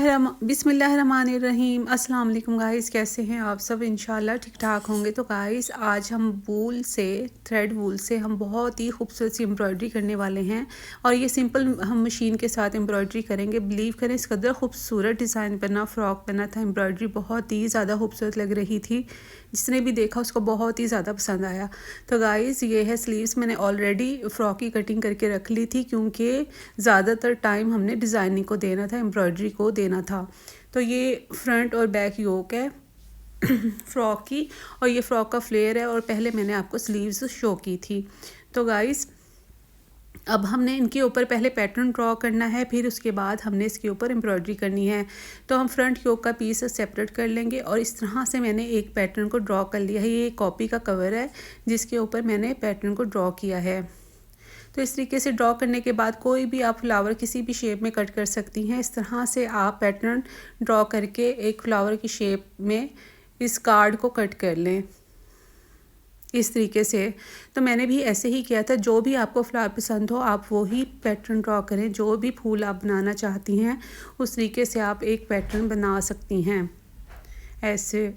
बिस्मिल्लाहिर्रहमानिर्रहीम। अस्सलाम वालेकुम गाइस, कैसे हैं आप सब? इंशाल्लाह ठीक ठाक होंगे। तो गाइस आज हम थ्रेड वूल से हम बहुत ही खूबसूरत सी एम्ब्रॉयडरी करने वाले हैं और ये सिंपल हम मशीन के साथ एम्ब्रॉयडरी करेंगे। बिलीव करें, इस कदर खूबसूरत डिज़ाइन बना, फ्रॉक बना था। एम्ब्रॉयडरी बहुत ही ज़्यादा खूबसूरत लग रही थी, जिसने भी देखा उसको बहुत ही ज़्यादा पसंद आया। तो गाइस ये है स्लीव्स। मैंने ऑलरेडी फ़्रॉक की कटिंग करके रख ली थी, क्योंकि ज़्यादातर टाइम हमने डिज़ाइनिंग को देना था, एम्ब्रॉयडरी को देना था। तो ये फ्रंट और बैक योक है फ़्रॉक की, और ये फ़्रॉक का फ्लेयर है, और पहले मैंने आपको स्लीव्स शो की थी। तो गाइस अब हमने इनके ऊपर पहले पैटर्न ड्रॉ करना है, फिर उसके बाद हमने इसके ऊपर एम्ब्रॉयडरी करनी है। तो हम फ्रंट योक का पीस सेपरेट कर लेंगे, और इस तरह से मैंने एक पैटर्न को ड्रॉ कर लिया है। ये कॉपी का कवर है जिसके ऊपर मैंने पैटर्न को ड्रॉ किया है। तो इस तरीके से ड्रॉ करने के बाद कोई भी आप फ्लावर किसी भी शेप में कट कर सकती हैं। इस तरह से आप पैटर्न ड्रॉ करके एक फ्लावर की शेप में इस कार्ड को कट कर लें इस तरीके से। तो मैंने भी ऐसे ही किया था। जो भी आपको फ्लावर पसंद हो आप वो ही पैटर्न ड्रॉ करें। जो भी फूल आप बनाना चाहती हैं उस तरीके से आप एक पैटर्न बना सकती हैं ऐसे।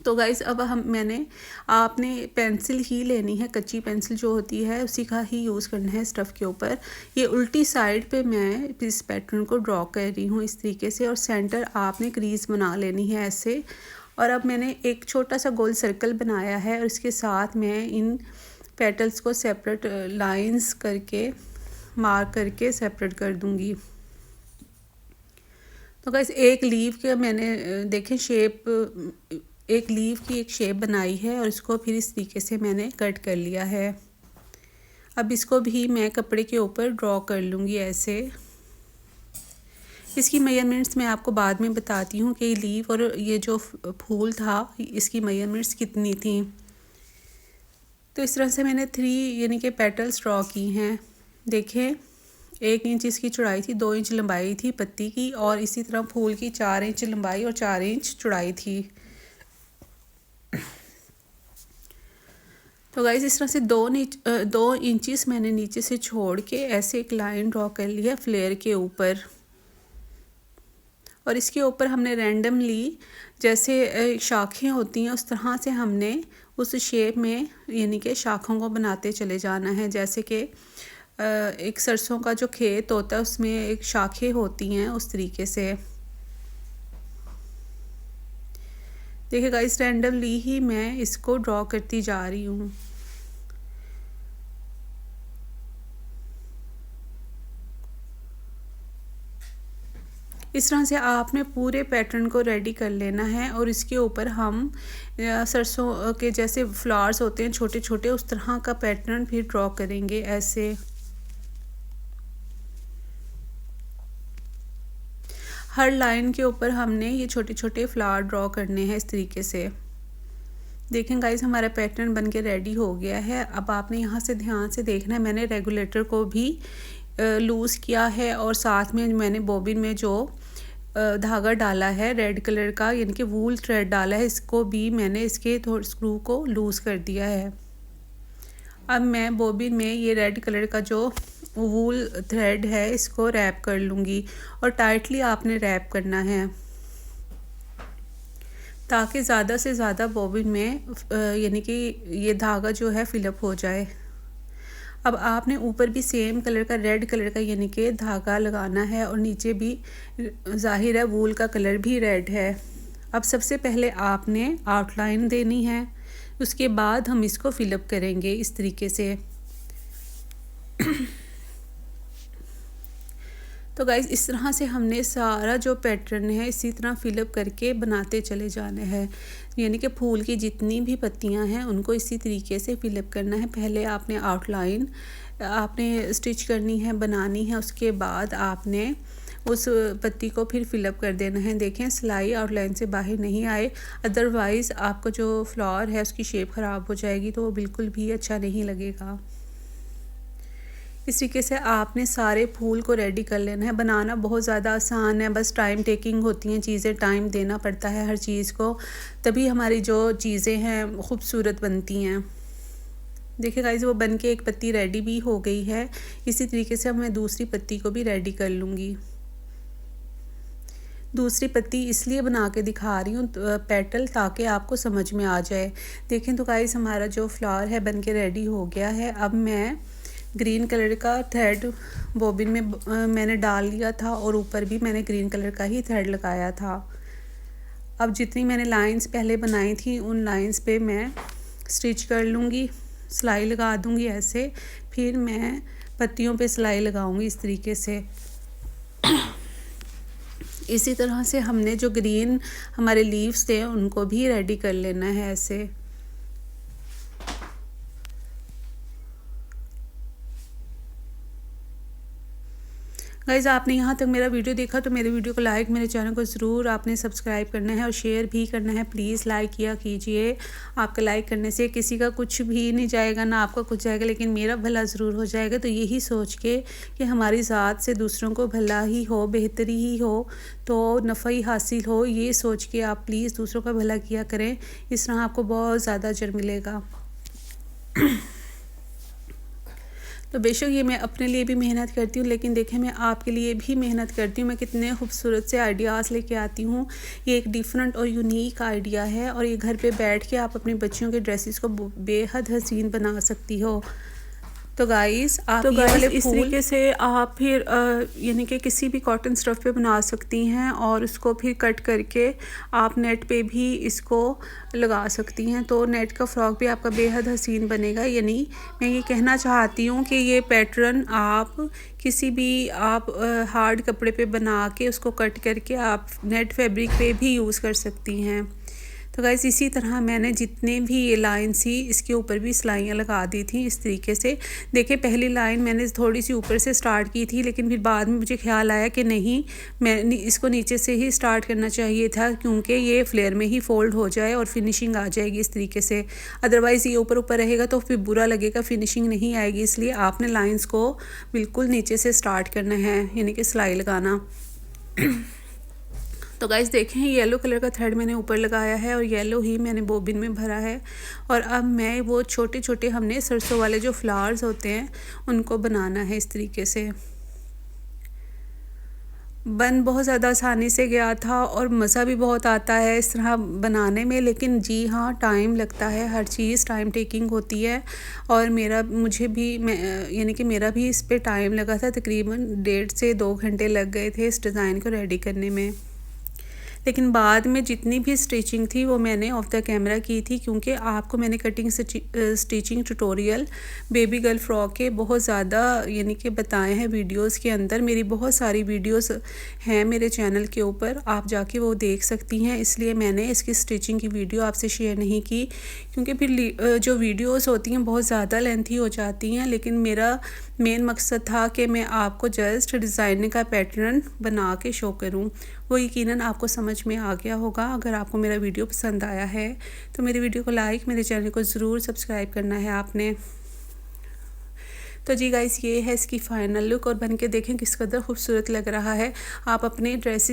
तो गाइस अब आपने पेंसिल ही लेनी है, कच्ची पेंसिल जो होती है उसी का ही यूज़ करना है स्टफ़ के ऊपर। ये उल्टी साइड पे मैं इस पैटर्न को ड्रॉ कर रही हूँ इस तरीके से, और सेंटर आपने क्रीज बना लेनी है ऐसे। और अब मैंने एक छोटा सा गोल सर्कल बनाया है, और इसके साथ मैं इन पेटल्स को सेपरेट लाइंस करके मार्क करके सेपरेट कर दूँगी। तो गाइस एक लीव के मैंने देखें एक लीव की एक शेप बनाई है, और इसको फिर इस तरीके से मैंने कट कर लिया है। अब इसको भी मैं कपड़े के ऊपर ड्रॉ कर लूँगी ऐसे। इसकी मेजरमेंट्स मैं आपको बाद में बताती हूँ कि लीव और ये जो फूल था इसकी मेजरमेंट्स कितनी थी। तो इस तरह से मैंने 3 यानी कि पेटल्स ड्रॉ की हैं। देखें 1 इंच इसकी चौड़ाई थी, 2 इंच लंबाई थी पत्ती की, और इसी तरह फूल की 4 इंच लंबाई और 4 इंच चौड़ाई थी। तो गाइस इस तरह से 2 इंचेस मैंने नीचे से छोड़ के ऐसे एक लाइन ड्रॉ कर लिया फ्लेयर के ऊपर, और इसके ऊपर हमने रैंडमली जैसे शाखें होती हैं उस तरह से हमने उस शेप में यानी कि शाखों को बनाते चले जाना है। जैसे कि एक सरसों का जो खेत होता है उसमें एक शाखें होती हैं, उस तरीके से। देखिए गाइस रैंडमली ही मैं इसको ड्रॉ करती जा रही हूँ। इस तरह से आपने पूरे पैटर्न को रेडी कर लेना है, और इसके ऊपर हम सरसों के जैसे फ्लावर्स होते हैं छोटे छोटे, उस तरह का पैटर्न फिर ड्रॉ करेंगे ऐसे। हर लाइन के ऊपर हमने ये छोटे छोटे फ्लावर ड्रॉ करने हैं इस तरीके से। देखें गाइस हमारा पैटर्न बनके रेडी हो गया है। अब आपने यहाँ से ध्यान से देखना है, मैंने रेगुलेटर को भी लूज़ किया है, और साथ में मैंने बॉबिन में जो धागा डाला है रेड कलर का यानी कि वूल थ्रेड डाला है, इसको भी मैंने इसके थोड़े स्क्रू को लूज़ कर दिया है। अब मैं बॉबिन में ये रेड कलर का जो वूल थ्रेड है इसको रैप कर लूँगी, और टाइटली आपने रैप करना है ताकि ज़्यादा से ज़्यादा बॉबिन में यानी कि ये धागा जो है फिलअप हो जाए। अब आपने ऊपर भी सेम कलर का रेड कलर का यानी कि धागा लगाना है, और नीचे भी ज़ाहिर है वूल का कलर भी रेड है। अब सबसे पहले आपने आउटलाइन देनी है, उसके बाद हम इसको फिलअप करेंगे इस तरीके से। तो गाइस इस तरह से हमने सारा जो पैटर्न है इसी तरह फिलअप करके बनाते चले जाने हैं, यानी कि फूल की जितनी भी पत्तियां हैं उनको इसी तरीके से फिलअप करना है। पहले आपने आउटलाइन आपने स्टिच करनी है, बनानी है, उसके बाद आपने उस पत्ती को फिर फिलअप कर देना है। देखें सिलाई आउटलाइन से बाहर नहीं आए, अदरवाइज़ आपका जो फ्लावर है उसकी शेप ख़राब हो जाएगी, तो वो बिल्कुल भी अच्छा नहीं लगेगा। इस तरीके से आपने सारे फूल को रेडी कर लेना है। बनाना बहुत ज़्यादा आसान है, बस टाइम टेकिंग होती हैं चीज़ें, टाइम देना पड़ता है हर चीज़ को, तभी हमारी जो चीज़ें हैं खूबसूरत बनती हैं। देखिए गाइस वो बन के एक पत्ती रेडी भी हो गई है। इसी तरीके से अब मैं दूसरी पत्ती को भी रेडी कर लूँगी। दूसरी पत्ती इसलिए बना के दिखा रही हूँ पेटल, ताकि आपको समझ में आ जाए। देखें तो गाइस हमारा जो फ्लावर है बन के रेडी हो गया है। अब मैं ग्रीन कलर का थ्रेड बॉबिन में मैंने डाल लिया था और ऊपर भी मैंने ग्रीन कलर का ही थ्रेड लगाया था। अब जितनी मैंने लाइंस पहले बनाई थी उन लाइंस पे मैं स्टिच कर लूँगी, सिलाई लगा दूँगी ऐसे, फिर मैं पत्तियों पे सिलाई लगाऊँगी इस तरीके से। इसी तरह से हमने जो ग्रीन हमारे लीव्स थे उनको भी रेडी कर लेना है ऐसे। गाइज़ आपने यहाँ तक मेरा वीडियो देखा तो मेरे वीडियो को लाइक, मेरे चैनल को ज़रूर आपने सब्सक्राइब करना है और शेयर भी करना है। प्लीज़ लाइक किया कीजिए। आपका लाइक करने से किसी का कुछ भी नहीं जाएगा, ना आपका कुछ जाएगा, लेकिन मेरा भला ज़रूर हो जाएगा। तो यही सोच के कि हमारी ज़ात से दूसरों को भला ही हो, बेहतरी ही हो, तो नफ़ा ही हासिल हो, ये सोच के आप प्लीज़ दूसरों का भला किया करें। इस तरह आपको बहुत ज़्यादा अजर मिलेगा। तो बेशक ये मैं अपने लिए भी मेहनत करती हूँ, लेकिन देखें मैं आपके लिए भी मेहनत करती हूँ। मैं कितने खूबसूरत से आइडियाज़ लेके आती हूँ। ये एक डिफरेंट और यूनिक आइडिया है और ये घर पे बैठ के आप अपनी बच्चियों के ड्रेसेस को बेहद हसीन बना सकती हो। तो गाइस आप ये वाले इस तरीके से आप फिर यानी कि किसी भी कॉटन स्टफ़ पे बना सकती हैं और उसको फिर कट करके आप नेट पे भी इसको लगा सकती हैं। तो नेट का फ्रॉक भी आपका बेहद हसीन बनेगा। यानी मैं ये कहना चाहती हूँ कि ये पैटर्न आप किसी भी आप हार्ड कपड़े पे बना के उसको कट करके आप नेट फैब्रिक पे भी यूज़ कर सकती हैं। तो गाइस इसी तरह मैंने जितने भी ये लाइन थी इसके ऊपर भी सिलाइयाँ लगा दी थी इस तरीके से। देखिए पहली लाइन मैंने थोड़ी सी ऊपर से स्टार्ट की थी, लेकिन फिर बाद में मुझे ख्याल आया कि नहीं, मैं इसको नीचे से ही स्टार्ट करना चाहिए था, क्योंकि ये फ्लेयर में ही फोल्ड हो जाए और फिनिशिंग आ जाएगी इस तरीके से। अदरवाइज़ ये ऊपर ऊपर रहेगा तो फिर बुरा लगेगा, फिनिशिंग नहीं आएगी। इसलिए आपने लाइन्स को बिल्कुल नीचे से स्टार्ट करना है, यानी कि सिलाई लगाना। तो गाइस देखें येलो कलर का थ्रेड मैंने ऊपर लगाया है और येलो ही मैंने बॉबिन में भरा है। और अब मैं वो छोटे छोटे हमने सरसों वाले जो फ्लावर्स होते हैं उनको बनाना है इस तरीके से। बन बहुत ज़्यादा आसानी से गया था और मज़ा भी बहुत आता है इस तरह बनाने में, लेकिन जी हाँ टाइम लगता है, हर चीज़ टाइम टेकिंग होती है। और मुझे भी यानी कि मेरा भी इस पे टाइम लगा था, तकरीबन 1.5 से 2 घंटे लग गए थे इस डिज़ाइन को रेडी करने में। लेकिन बाद में जितनी भी स्टिचिंग थी वो मैंने ऑफ द कैमरा की थी, क्योंकि आपको मैंने cutting stitching tutorial baby girl frock के बहुत ज़्यादा यानी कि बताए हैं वीडियोस के अंदर। मेरी बहुत सारी वीडियोस हैं मेरे चैनल के ऊपर, आप जाके वो देख सकती हैं। इसलिए मैंने इसकी स्टिचिंग की वीडियो आपसे शेयर नहीं की, क्योंकि फिर जो वीडियोस होती हैं बहुत ज़्यादा लेंथी हो जाती हैं। लेकिन मेरा मेन मकसद था कि मैं आपको जस्ट डिज़ाइन का पैटर्न बना के शो करूं। वो यकीनन आपको समझ में आ गया होगा। अगर आपको मेरा वीडियो पसंद आया है तो मेरे वीडियो को लाइक, मेरे चैनल को ज़रूर सब्सक्राइब करना है आपने। तो जी गाइस ये है इसकी फ़ाइनल लुक और बन के देखें किस कदर खूबसूरत लग रहा है। आप अपने ड्रेसेस